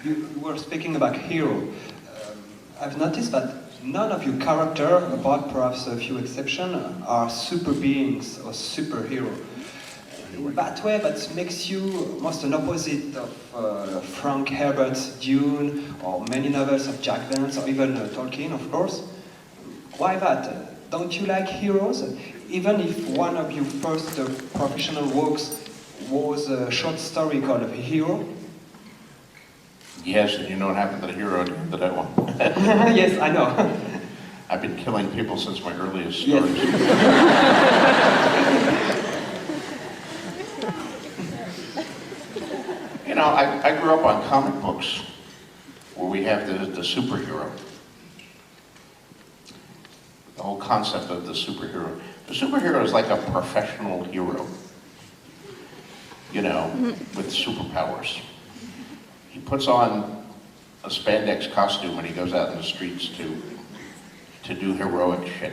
You were speaking about hero. I've noticed that none of your characters, apart perhaps a few exceptions, are super beings or superhero. In that way, that makes you almost an opposite of Frank Herbert's Dune, or many novels of Jack Vance, or even Tolkien, of course. Why that? Don't you like heroes? Even if one of your first professional works was a short story called A Hero? Yes, and you know what happened to the hero at that one? Yes, I know. I've been killing people since my earliest stories. Yes. You know, I grew up on comic books where we have the superhero. The whole concept of the superhero. The superhero is like a professional hero, you know, with superpowers. He puts on a spandex costume and he goes out in the streets to do heroic shit.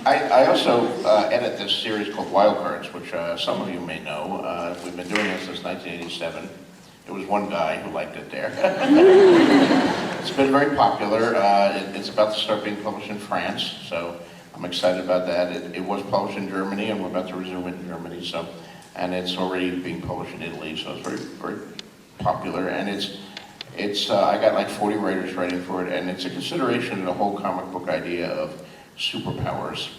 I also edit this series called Wildcards, which some of you may know. We've been doing it since 1987. There was one guy who liked it there. It's been very popular. It's about to start being published in France, so I'm excited about that. It was published in Germany, and we're about to resume it in Germany. So, and it's already being published in Italy, so it's very, very popular. And it's I got like 40 writers writing for it, and it's a consideration of the whole comic book idea of superpowers.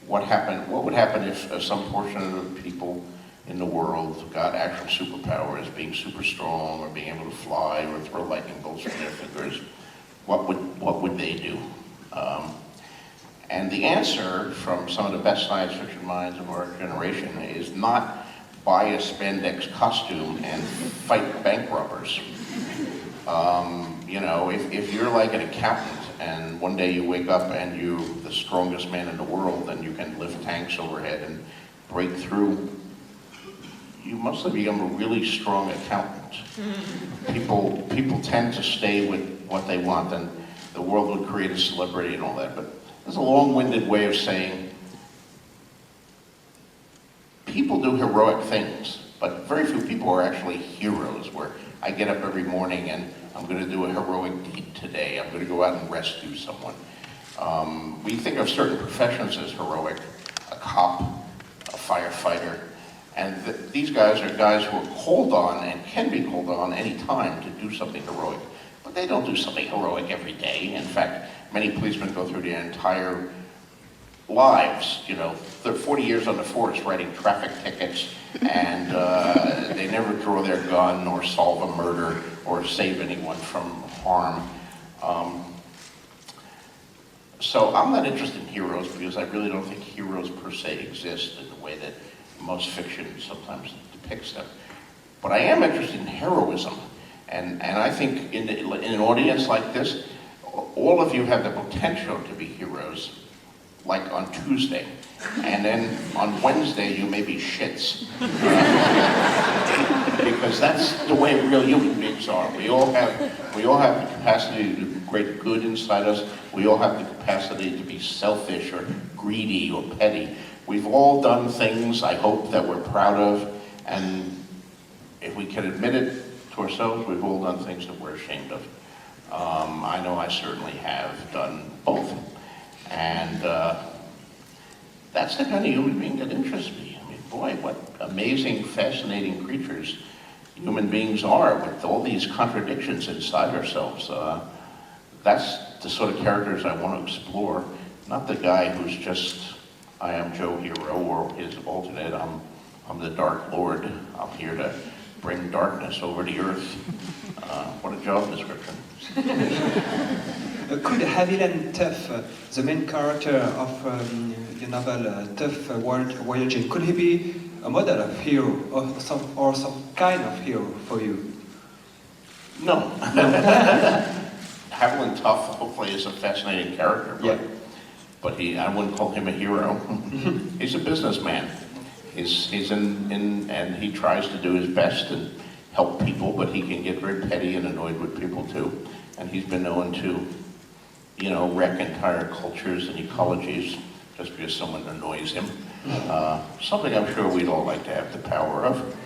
What would happen if some portion of the people in the world got actual superpowers, being super strong, or being able to fly, or throw lightning bolts from their fingers? What would they do? And the answer from some of the best science fiction minds of our generation is not buy a spandex costume and fight bank robbers. You know, if you're like an accountant and one day you wake up and you're the strongest man in the world and you can lift tanks overhead and break through, you must have become a really strong accountant. People tend to stay with what they want, and the world would create a celebrity and all that. But there's a long-winded way of saying people do heroic things, but very few people are actually heroes, where I get up every morning and I'm going to do a heroic deed today. I'm going to go out and rescue someone. We think of certain professions as heroic, a cop, a firefighter, and these guys are guys who are called on and can be called on any time to do something heroic. But they don't do something heroic every day. In fact, many policemen go through their entire lives, you know, they're 40 years on the force writing traffic tickets, and they never draw their gun or solve a murder or save anyone from harm. So I'm not interested in heroes because I really don't think heroes per se exist in the way that most fiction sometimes depicts them. But I am interested in heroism, and I think in an audience like this, all of you have the potential to be heroes, like on Tuesday, and then on Wednesday you may be shits. Because that's the way real human beings are. We all have the capacity to do great good inside us. We all have the capacity to be selfish or greedy or petty. We've all done things, I hope, that we're proud of, and if we can admit it to ourselves, we've all done things that we're ashamed of. I know I certainly have done both. And that's the kind of human being that interests me. I mean, boy, what amazing, fascinating creatures human beings are, with all these contradictions inside ourselves. That's the sort of characters I want to explore, not the guy who's just, I am Joe Hero, or his alternate, I'm the Dark Lord. I'm here to bring darkness over the earth. What a job description. Could Haviland Tuff, the main character of your novel Tough World Voyaging, could he be a model of hero, or some kind of hero for you? No. Haviland Tuff hopefully is a fascinating character, but I wouldn't call him a hero. He's a businessman. He's in and he tries to do his best and help people, but he can get very petty and annoyed with people too. And he's been known to, you know, wreck entire cultures and ecologies just because someone annoys him. Something I'm sure we'd all like to have the power of.